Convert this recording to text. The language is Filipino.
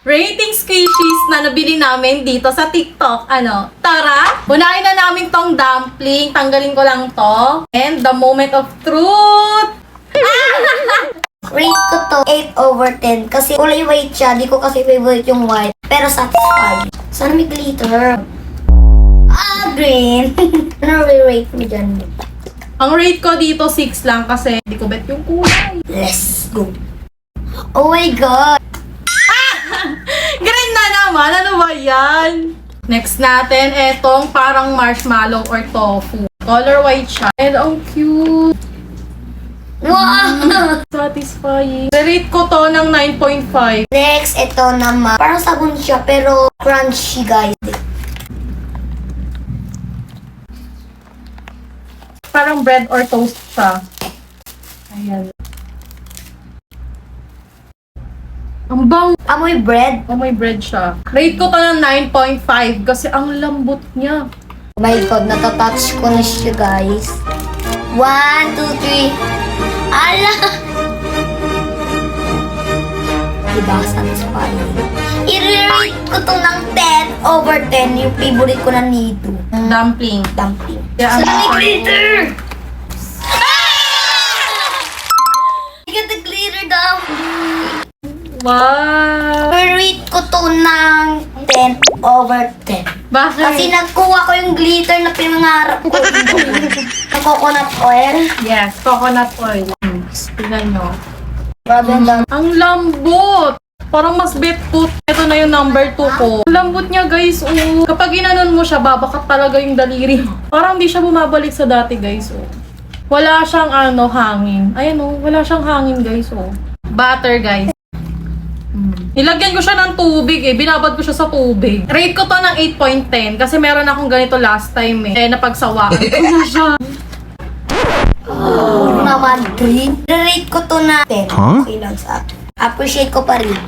Ratings kishies na nabili namin dito sa TikTok. Ano? Tara! Unahin na namin tong dumpling. Tanggalin ko lang to. And the moment of truth. Rate ko to 8/10 kasi kulay white siya. Di ko kasi favorite yung white. Pero satisfied. Sana may glitter. Green. Ano rate mo dyan? Ang rate ko dito 6 lang kasi hindi ko bet yung kulay. Let's go. Oh my God. Green na naman! Ano ba yan? Next natin, etong parang marshmallow or tofu. Color white siya. And ang cute. Wow! Satisfying. Rate ko to ng 9.5. Next, ito naman. Parang sabon siya pero crunchy guys. Parang bread or toast siya. Ayan. Ang bang. Amoy bread. Oh, may bread siya. Rate ko to ng 9.5 kasi ang lambot niya. Oh my God, natatouch ko na siya guys. 1, 2, 3. Ala! Diba, satisfying. I-rate ko to ng 10/10. Yung favorite ko na nito. Dumpling. Dumpling. Yeah, Sana may glitter! Get the glitter down. Wow! I-rate ko to ng 10/10. Bakit? Kasi nagkuha ko yung glitter na pinangarap ko. Ng coconut oil. Yes, coconut oil. Tingnan nyo. Grabe ang dami. Ang lambot! Parang mas bet ko. Ito na yung number 2 ko. Ang lambot niya guys, oh. Kapag ginanon mo siya, babakat talaga yung daliri mo. Parang hindi siya bumabalik sa dati guys, oh. Wala siyang hangin. Ayan oh, wala siyang hangin guys, oh. Butter guys. Nilagyan ko siya ng tubig eh. Binabad ko siya sa tubig. Rate ko to ng 8.10 kasi meron akong ganito last time eh. Napagsawakan ko na siya. Naman, green. Rate ko to na 10. Okay lang sa akin. Appreciate ko pa rin.